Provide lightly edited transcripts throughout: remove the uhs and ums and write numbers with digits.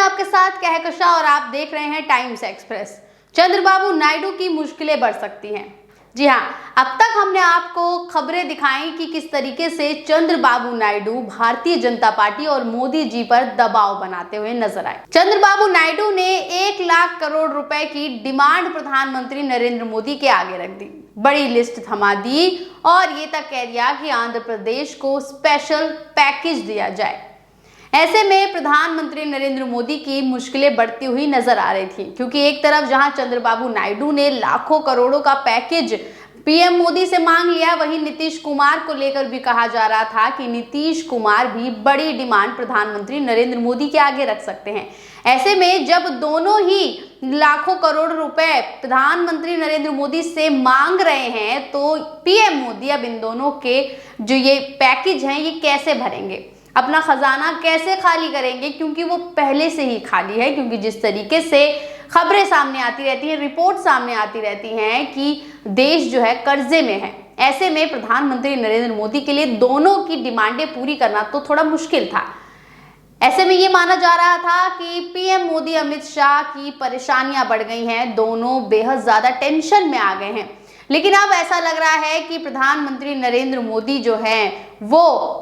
आपके साथ कहकशा और आप देख रहे हैं टाइम्स एक्सप्रेस। चंद्रबाबू नायडू की मुश्किलें बढ़ सकती हैं। जी हाँ, अब तक हमने आपको खबरें दिखाई कि किस तरीके से चंद्रबाबू नायडू भारतीय जनता पार्टी और मोदी जी पर दबाव बनाते हुए नजर आए। चंद्रबाबू नायडू ने 1 लाख करोड़ रुपए की डिमांड प्रधानमंत्री नरेंद्र मोदी के आगे रख दी, बड़ी लिस्ट थमा दी और ये तक कह दिया कि आंध्र प्रदेश को स्पेशल पैकेज दिया जाए। ऐसे में प्रधानमंत्री नरेंद्र मोदी की मुश्किलें बढ़ती हुई नजर आ रही थी, क्योंकि एक तरफ जहां चंद्रबाबू नायडू ने लाखों करोड़ों का पैकेज पीएम मोदी से मांग लिया, वहीं नीतीश कुमार को लेकर भी कहा जा रहा था कि नीतीश कुमार भी बड़ी डिमांड प्रधानमंत्री नरेंद्र मोदी के आगे रख सकते हैं। ऐसे में जब दोनों ही लाखों करोड़ रुपए प्रधानमंत्री नरेंद्र मोदी से मांग रहे हैं, तो पीएम मोदी अब इन दोनों के जो ये पैकेज हैं ये कैसे भरेंगे, अपना खजाना कैसे खाली करेंगे, क्योंकि वो पहले से ही खाली है। क्योंकि जिस तरीके से खबरें सामने आती रहती हैं, रिपोर्ट सामने आती रहती हैं कि देश जो है कर्जे में है, ऐसे में प्रधानमंत्री नरेंद्र मोदी के लिए दोनों की डिमांडें पूरी करना तो थोड़ा मुश्किल था। ऐसे में ये माना जा रहा था कि पीएम मोदी अमित शाह की परेशानियां बढ़ गई हैं, दोनों बेहद ज्यादा टेंशन में आ गए हैं। लेकिन अब ऐसा लग रहा है कि प्रधानमंत्री नरेंद्र मोदी जो हैं वो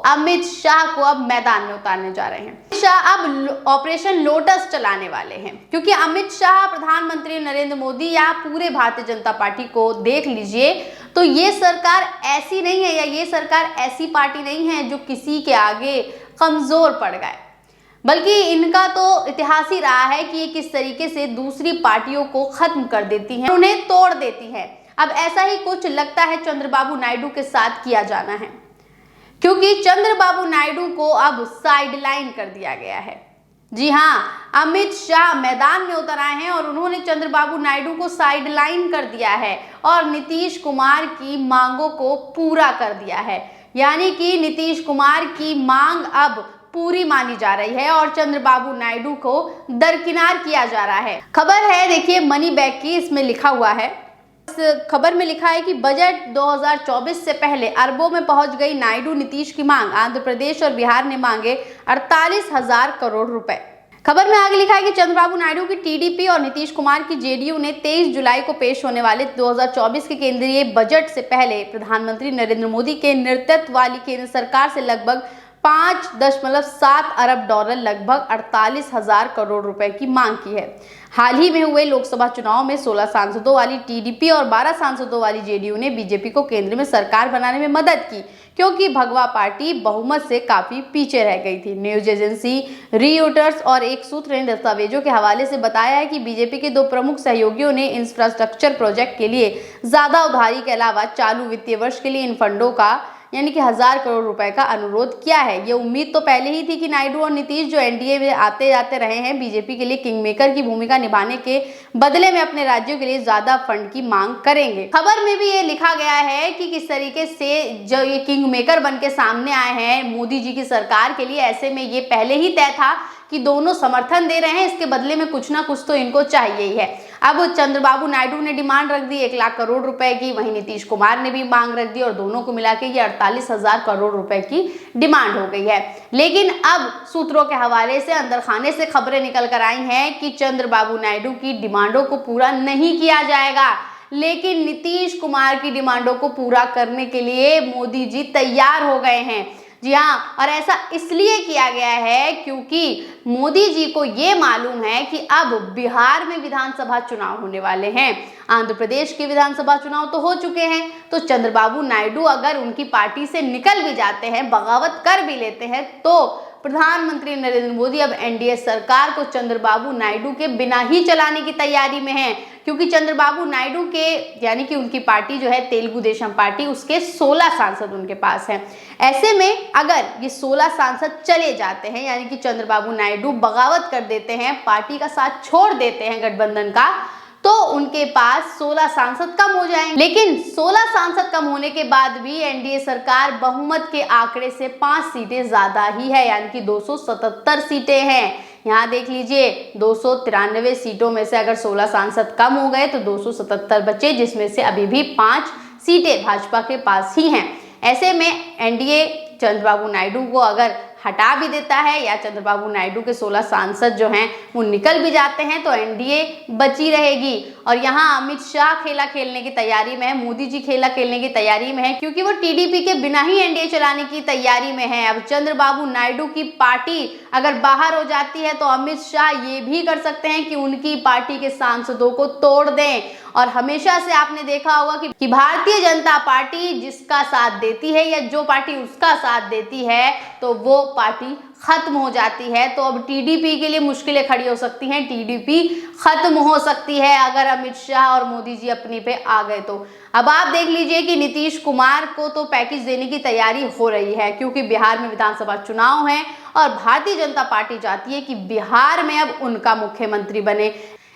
अमित शाह को अब मैदान में उतारने जा रहे हैं। अमित शाह अब ऑपरेशन लोटस चलाने वाले हैं, क्योंकि अमित शाह, प्रधानमंत्री नरेंद्र मोदी या पूरे भारतीय जनता पार्टी को देख लीजिए तो ये सरकार ऐसी नहीं है या ये सरकार ऐसी पार्टी नहीं है जो किसी के आगे कमजोर पड़ गए, बल्कि इनका तो इतिहास ही रहा है कि ये किस तरीके से दूसरी पार्टियों को खत्म कर देती हैं, उन्हें तोड़ देती है। अब ऐसा ही कुछ लगता है चंद्रबाबू नायडू के साथ किया जाना है, क्योंकि चंद्रबाबू नायडू को अब साइडलाइन कर दिया गया है। जी हाँ, अमित शाह मैदान में उतर आए हैं और उन्होंने चंद्रबाबू नायडू को साइडलाइन कर दिया है और नीतीश कुमार की मांगों को पूरा कर दिया है। यानी कि नीतीश कुमार की मांग अब पूरी मानी जा रही है और चंद्रबाबू नायडू को दरकिनार किया जा रहा है। खबर है, देखिए मनी बैग की, इसमें लिखा हुआ है, इस खबर में लिखा है कि बजट 2024 से पहले अरबों में पहुंच गई नायडू नीतीश की मांग, आंध्र प्रदेश और बिहार ने मांगे 48,000 करोड़ रुपए। खबर में आगे लिखा है कि चंद्रबाबू नायडू की टीडीपी और नीतीश कुमार की जेडीयू ने 23 जुलाई को पेश होने वाले 2024 के केंद्रीय बजट से पहले प्रधानमंत्री नरेंद्र मोदी के नेतृत्व वाली केंद्र सरकार से लगभग 5.7 अरब डॉलर, लगभग 48,000 करोड़ रुपए की मांग की है। हाल ही में हुए लोकसभा चुनाव में 16 सांसदों वाली टीडीपी और 12 सांसदों वाली जेडीयू ने बीजेपी को केंद्र में सरकार बनाने में मदद की, क्योंकि भगवा पार्टी बहुमत से काफी पीछे रह गई थी। न्यूज एजेंसी रियूटर्स और एक सूत्र ने दस्तावेजों के हवाले से बताया है कि बीजेपी के 2 प्रमुख सहयोगियों ने इंफ्रास्ट्रक्चर प्रोजेक्ट के लिए ज्यादा उधारी के अलावा चालू वित्तीय वर्ष के लिए इन फंडों का यानी कि 1000 करोड़ रुपए का अनुरोध किया है। ये उम्मीद तो पहले ही थी कि नायडू और नीतीश जो एनडीए में आते जाते रहे हैं, बीजेपी के लिए किंगमेकर की भूमिका निभाने के बदले में अपने राज्यों के लिए ज्यादा फंड की मांग करेंगे। खबर में भी ये लिखा गया है कि किस तरीके से जो ये किंगमेकर बन के सामने आए हैं मोदी जी की सरकार के लिए, ऐसे में ये पहले ही तय था कि दोनों समर्थन दे रहे हैं, इसके बदले में कुछ ना कुछ तो इनको चाहिए ही है। अब चंद्रबाबू नायडू ने डिमांड रख दी 1 लाख करोड़ रुपए की, वहीं नीतीश कुमार ने भी मांग रख दी और दोनों को मिला के ये 48,000 करोड़ रुपए की डिमांड हो गई है। लेकिन अब सूत्रों के हवाले से अंदर खाने से खबरें निकल कर आई हैं कि चंद्रबाबू नायडू की डिमांडों को पूरा नहीं किया जाएगा, लेकिन नीतीश कुमार की डिमांडों को पूरा करने के लिए मोदी जी तैयार हो गए हैं। जी हाँ, और ऐसा इसलिए किया गया है क्योंकि मोदी जी को ये मालूम है कि अब बिहार में विधानसभा चुनाव होने वाले हैं, आंध्र प्रदेश के विधानसभा चुनाव तो हो चुके हैं, तो चंद्रबाबू नायडू अगर उनकी पार्टी से निकल भी जाते हैं, बगावत कर भी लेते हैं, तो प्रधानमंत्री नरेंद्र मोदी अब एनडीए सरकार को चंद्रबाबू नायडू के बिना ही चलाने की तैयारी में है, क्योंकि चंद्रबाबू नायडू के यानी कि उनकी पार्टी जो है तेलुगु देशम पार्टी, उसके 16 सांसद उनके पास हैं। ऐसे में अगर ये 16 सांसद चले जाते हैं, यानी कि चंद्रबाबू नायडू बगावत कर देते हैं, पार्टी का साथ छोड़ देते हैं गठबंधन का, तो उनके पास 16 सांसद कम हो जाएंगे। लेकिन 16 सांसद कम होने के बाद भी एनडीए सरकार बहुमत के आंकड़े से 5 सीटें ज्यादा ही है, यानी कि 277 सीटें हैं। यहाँ देख लीजिए 293 सीटों में से अगर 16 सांसद कम हो गए तो 277 बचे, जिसमें से अभी भी 5 सीटें भाजपा के पास ही हैं। ऐसे में एनडीए चंद्रबाबू नायडू को अगर हटा भी देता है या चंद्रबाबू नायडू के 16 सांसद जो हैं वो निकल भी जाते हैं तो एनडीए बची रहेगी। और यहाँ अमित शाह खेला खेलने की तैयारी में है, मोदी जी खेला खेलने की तैयारी में है, क्योंकि वो टीडीपी के बिना ही एनडीए चलाने की तैयारी में है। अब चंद्रबाबू नायडू की पार्टी अगर बाहर हो जाती है तो अमित शाह ये भी कर सकते हैं कि उनकी पार्टी के सांसदों को तोड़ दें। और हमेशा से आपने देखा होगा कि भारतीय जनता पार्टी जिसका साथ देती है या जो पार्टी उसका साथ देती है तो वो पार्टी खत्म हो जाती है। तो अब टीडीपी के लिए मुश्किलें खड़ी हो सकती हैं, टीडीपी खत्म हो सकती है अगर अमित शाह और मोदी जी अपनी पे आ गए तो। अब आप देख लीजिए कि नीतीश कुमार को तो पैकेज देने की तैयारी हो रही है, क्योंकि बिहार में विधानसभा चुनाव है और भारतीय जनता पार्टी चाहती है कि बिहार में अब उनका मुख्यमंत्री बने।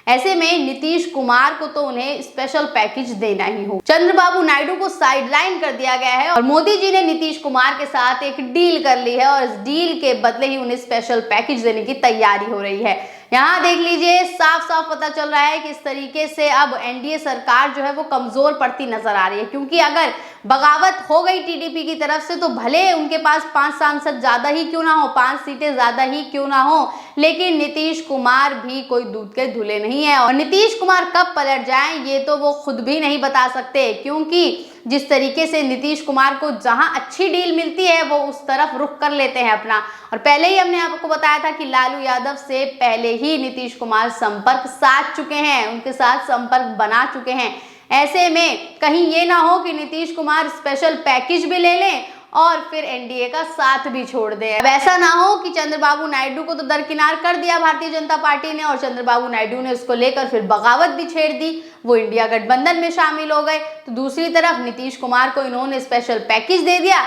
ऐसे में नीतीश कुमार को तो उन्हें स्पेशल पैकेज देना ही हो। चंद्रबाबू नायडू को साइडलाइन कर दिया गया है और मोदी जी ने नीतीश कुमार के साथ एक डील कर ली है और इस डील के बदले ही उन्हें स्पेशल पैकेज देने की तैयारी हो रही है। यहाँ देख लीजिए, साफ साफ पता चल रहा है कि इस तरीके से अब एनडीए सरकार जो है वो कमजोर पड़ती नजर आ रही है, क्योंकि अगर बगावत हो गई टीडीपी की तरफ से तो भले उनके पास 5 सांसद ज्यादा ही क्यों ना हो, 5 सीटें ज्यादा ही क्यों ना हो, लेकिन नीतीश कुमार भी कोई दूध के धुले नहीं है। और नीतीश कुमार कब पलट जाएं ये तो वो खुद भी नहीं बता सकते, क्योंकि जिस तरीके से नीतीश कुमार को जहां अच्छी डील मिलती है वो उस तरफ रुख कर लेते हैं अपना। और पहले ही हमने आपको बताया था कि लालू यादव से पहले ही नीतीश कुमार संपर्क साध चुके हैं, उनके साथ संपर्क बना चुके हैं। ऐसे में कहीं ये ना हो कि नीतीश कुमार स्पेशल पैकेज भी ले लें और फिर एनडीए का साथ भी छोड़ दे। अब ऐसा ना हो कि चंद्रबाबू नायडू को तो दरकिनार कर दिया भारतीय जनता पार्टी ने और चंद्रबाबू नायडू ने उसको लेकर फिर बगावत भी छेड़ दी, वो इंडिया गठबंधन में शामिल हो गए। तो दूसरी तरफ नीतीश कुमार को इन्होंने स्पेशल पैकेज दे दिया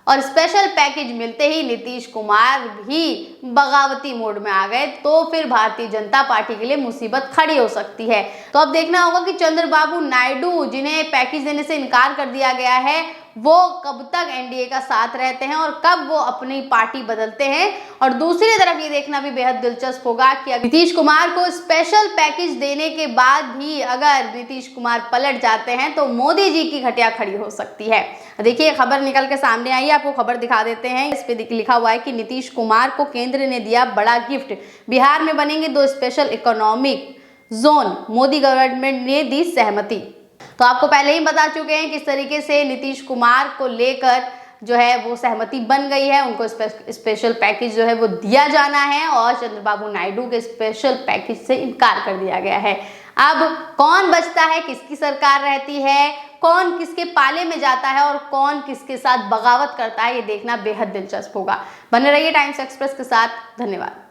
और स्पेशल पैकेज मिलते ही नीतीश कुमार भी बगावती मोड में आ गए, तो फिर भारतीय जनता पार्टी के लिए मुसीबत खड़ी हो सकती है। तो अब देखना होगा कि चंद्रबाबू नायडू, जिन्हें पैकेज देने से इनकार कर दिया गया है, वो कब तक एनडीए का साथ रहते हैं और कब वो अपनी पार्टी बदलते हैं। और दूसरी तरफ ये देखना भी बेहद दिलचस्प होगा कि नीतीश कुमार को स्पेशल पैकेज देने के बाद भी अगर नीतीश कुमार पलट जाते हैं तो मोदी जी की घटिया खड़ी हो सकती है। देखिए, खबर निकल के सामने आई है, आपको खबर दिखा देते हैं। इस पे लिखा हुआ है कि नीतीश कुमार को केंद्र ने दिया बड़ा गिफ्ट, बिहार में बनेंगे 2 special economic zone, Modi government ने दी सहमति। तो आपको पहले ही बता चुके हैं किस तरीके से नीतीश कुमार को लेकर जो है वो सहमति बन गई है, उनको स्पेशल पैकेज जो है वो दिया जाना है और चंद्रबाबू नायडू के स्पेशल पैकेज से इनकार कर दिया गया है। अब कौन बचता है, किसकी सरकार रहती है, कौन किसके पाले में जाता है और कौन किसके साथ बगावत करता है, ये देखना बेहद दिलचस्प होगा। बने रहिए टाइम्स एक्सप्रेस के साथ। धन्यवाद।